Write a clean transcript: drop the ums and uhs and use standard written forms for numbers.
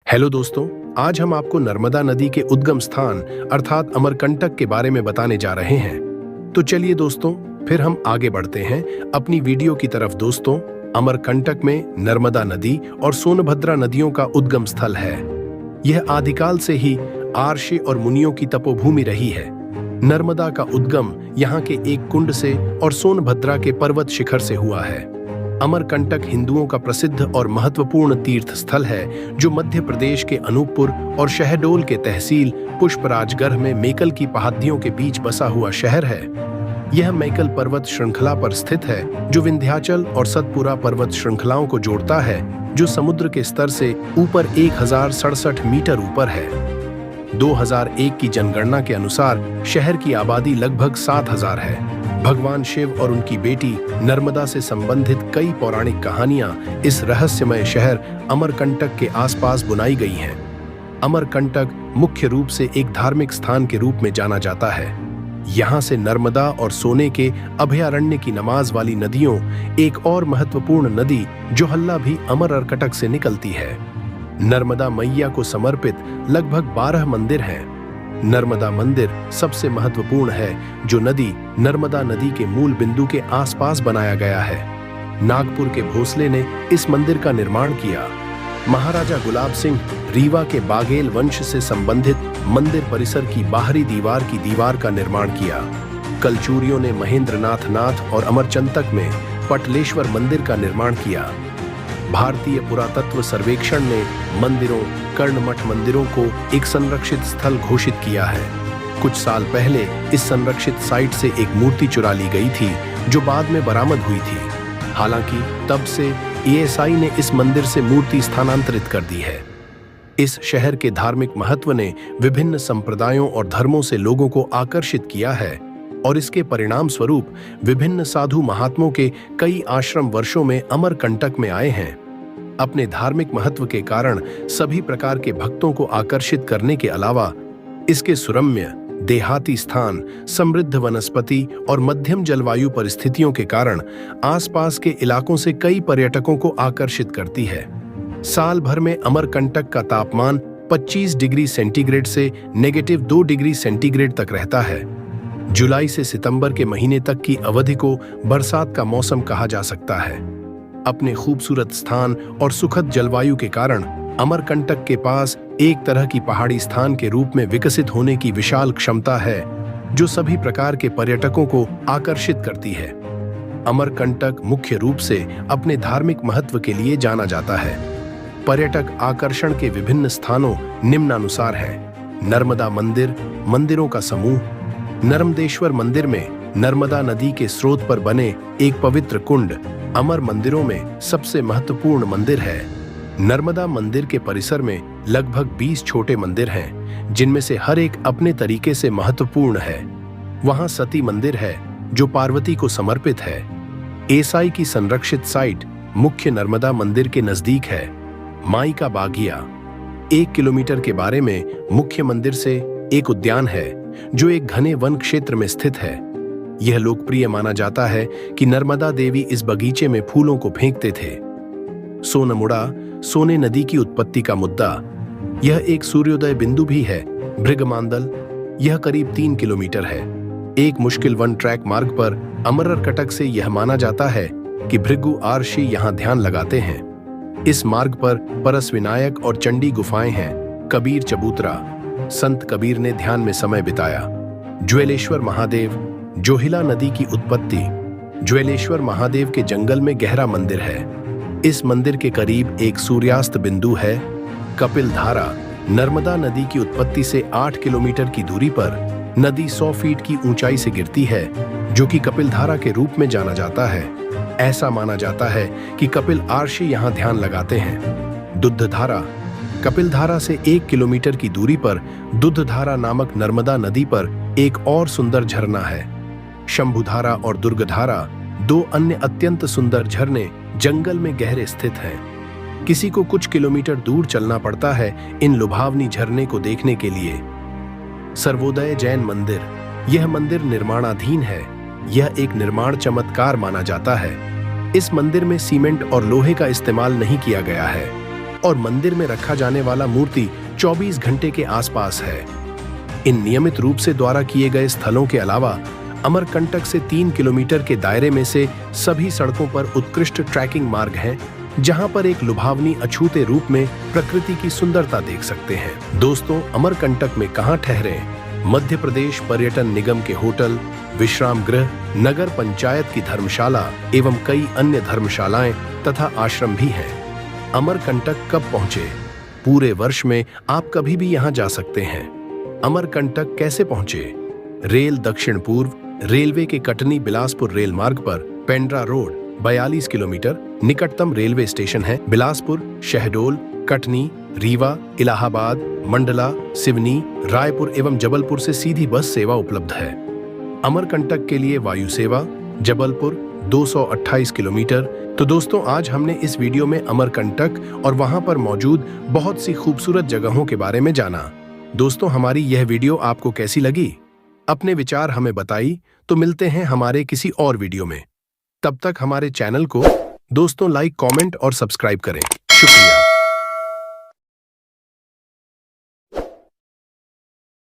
Hello दोस्तों, आज हम आपको नर्मदा नदी के उद्गम स्थान अर्थात अमरकंटक के बारे में बताने जा रहे हैं। तो चलिए दोस्तों, फिर हम आगे बढ़ते हैं अपनी वीडियो की तरफ। दोस्तों, अमरकंटक में नर्मदा नदी और सोनभद्रा नदियों का उद्गम स्थल है। यह आदिकाल से ही आर्षि और मुनियों की तपोभूमि रही है। नर्मदा का उद्गम यहाँ के एक कुंड से और सोनभद्रा के पर्वत शिखर से हुआ है। अमरकंटक हिंदुओं का प्रसिद्ध और महत्वपूर्ण तीर्थ स्थल है, जो मध्य प्रदेश के अनूपपुर और शहडोल के तहसील पुष्पराजगढ़ में मेकल की पहाड़ियों के बीच बसा हुआ शहर है। यह मेकल पर्वत श्रृंखला पर स्थित है, जो विंध्याचल और सतपुरा पर्वत श्रृंखलाओं को जोड़ता है, जो समुद्र के स्तर से ऊपर 1067 मीटर ऊपर है। 2001 की जनगणना के अनुसार शहर की आबादी लगभग 7000 है। भगवान शिव और उनकी बेटी नर्मदा से संबंधित कई पौराणिक कहानियां इस रहस्यमय शहर अमरकंटक के आसपास बुनाई गई हैं। अमरकंटक मुख्य रूप से एक धार्मिक स्थान के रूप में जाना जाता है। यहाँ से नर्मदा और सोने के अभयारण्य की नमाज वाली नदियों एक और महत्वपूर्ण नदी जोहल्ला भी अमरकंटक से निकलती है। नर्मदा मैया को समर्पित लगभग 12 मंदिर हैं। नर्मदा मंदिर सबसे महत्वपूर्ण है, जो नदी नर्मदा नदी के मूल बिंदु के आसपास बनाया गया है। नागपुर के भोसले ने इस मंदिर का निर्माण किया। महाराजा गुलाब सिंह रीवा के बाघेल वंश से संबंधित मंदिर परिसर की बाहरी दीवार का निर्माण किया। कलचूरियों ने महेंद्रनाथ नाथ और अमरकंटक में पटलेश्वर मंदिर का निर्माण किया। भारतीय पुरातत्व सर्वेक्षण ने मंदिरों, कर्णमठ मंदिरों को एक संरक्षित स्थल घोषित किया है। कुछ साल पहले इस संरक्षित साइट से एक मूर्ति चुरा ली गई थी, जो बाद में बरामद हुई थी। हालांकि तब से एएसआई ने इस मंदिर से मूर्ति स्थानांतरित कर दी है। इस शहर के धार्मिक महत्व ने विभिन्न संप्रदायों और धर्मों से लोगों को आकर्षित किया है, और इसके परिणाम स्वरूप विभिन्न साधु महात्मों के कई आश्रम वर्षों में अमरकंटक में आए हैं। अपने धार्मिक महत्व के कारण सभी प्रकार के भक्तों को आकर्षित करने के अलावा इसके सुरम्य देहाती स्थान, समृद्ध वनस्पति और मध्यम जलवायु परिस्थितियों के कारण आसपास के इलाकों से कई पर्यटकों को आकर्षित करती है। साल भर में अमरकंटक का तापमान 25 डिग्री सेंटीग्रेड से -2 डिग्री सेंटीग्रेड तक रहता है। जुलाई से सितंबर के महीने तक की अवधि को बरसात का मौसम कहा जा सकता है। अपने खूबसूरत स्थान और सुखद जलवायु के कारण अमरकंटक के पास एक तरह की पहाड़ी स्थान के रूप में विकसित होने की विशाल क्षमता है, जो सभी प्रकार के पर्यटकों को आकर्षित करती है। अमरकंटक मुख्य रूप से अपने धार्मिक महत्व के लिए जाना जाता है। पर्यटक आकर्षण के विभिन्न स्थानों निम्नानुसार हैं: नर्मदा मंदिर, मंदिरों का समूह। नर्मदेश्वर मंदिर में नर्मदा नदी के स्रोत पर बने एक पवित्र कुंड अमर मंदिरों में सबसे महत्वपूर्ण मंदिर है। नर्मदा मंदिर के परिसर में लगभग 20 छोटे मंदिर हैं, जिनमें से हर एक अपने तरीके से महत्वपूर्ण है। वहां सती मंदिर है, जो पार्वती को समर्पित है। एसाई की संरक्षित साइट मुख्य नर्मदा मंदिर के नजदीक है। माई का बागिया 1 किलोमीटर के बारे में मुख्य मंदिर से एक उद्यान है, जो एक घने वन क्षेत्र में स्थित है। यह लोकप्रिय माना जाता है कि नर्मदा देवी इस बगीचे में फूलों को फेंकते थे। सोनमुड़ा सोने नदी की उत्पत्ति का मुद्दा। यह एक सूर्योदय बिंदु भी है। भृगमांदल, यह करीब 3 किलोमीटर है। एक मुश्किल वन ट्रैक मार्ग पर अमरकंटक से यह माना जाता है कि भृगु आर्षि यहाँ ध्यान लगाते हैं। इस मार्ग पर परस विनायक और चंडी गुफाएं हैं। कबीर चबूतरा, संत कबीर ने ध्यान में समय बिताया। ज्वेलेश्वर महादेव, जोहिला नदी की उत्पत्ति। ज्वेलेश्वर महादेव के जंगल में गहरा मंदिर है। इस मंदिर के करीब एक सूर्यास्त बिंदु है। कपिल धारा, नर्मदा नदी की उत्पत्ति से 8 किलोमीटर की दूरी पर नदी 100 फीट की ऊंचाई से गिरती है, जो कि कपिल धारा के रूप में जाना जाता है। ऐसा माना जाता है कि कपिल आर्षि यहाँ ध्यान लगाते हैं। दुद्धधारा, कपिल धारा से 1 किलोमीटर की दूरी पर दुद्धधारा नामक नर्मदा नदी पर एक और सुंदर झरना है। शंभुधारा और दुर्गधारा, 2 अन्य अत्यंत सुंदर झरने जंगल में गहरे स्थित हैं। किसी को कुछ किलोमीटर दूर चलना पड़ता है इन लुभावनी झरने को देखने के लिए। सर्वोदय जैन मंदिर, यह मंदिर निर्माणाधीन है। यह एक निर्माण चमत्कार माना जाता है। इस मंदिर में सीमेंट और लोहे का इस्तेमाल नहीं किया गया है। और मंदिर में रखा जाने वाला मूर्ति 24 घंटे के आसपास है। इन नियमित रूप से द्वारा किए गए स्थलों के अलावा अमरकंटक से 3 किलोमीटर के दायरे में से सभी सड़कों पर उत्कृष्ट ट्रैकिंग मार्ग हैं, जहां पर एक लुभावनी अछूते रूप में प्रकृति की सुंदरता देख सकते हैं। दोस्तों, अमरकंटक में कहां ठहरे? मध्य प्रदेश पर्यटन निगम के होटल, विश्राम गृह, नगर पंचायत की धर्मशाला एवं कई अन्य धर्मशालाएं तथा आश्रम भी हैं। अमरकंटक कब पहुंचे? पूरे वर्ष में आप कभी भी यहां जा सकते हैं। अमरकंटक कैसे पहुंचे? रेल दक्षिण पूर्व रेलवे के कटनी बिलासपुर रेल मार्ग पर पेंड्रा रोड 42 किलोमीटर निकटतम रेलवे स्टेशन है। बिलासपुर, शहडोल, कटनी, रीवा, इलाहाबाद, मंडला, सिवनी, रायपुर एवं जबलपुर से सीधी बस सेवा उपलब्ध है। अमरकंटक के लिए वायु सेवा जबलपुर 228 किलोमीटर। तो दोस्तों, आज हमने इस वीडियो में अमरकंटक और वहां पर मौजूद बहुत सी खूबसूरत जगहों के बारे में जाना। दोस्तों, हमारी यह वीडियो आपको कैसी लगी? अपने विचार हमें बताइए। तो मिलते हैं हमारे किसी और वीडियो में। तब तक हमारे चैनल को दोस्तों लाइक, कमेंट और सब्सक्राइब करें। शुक्रिया।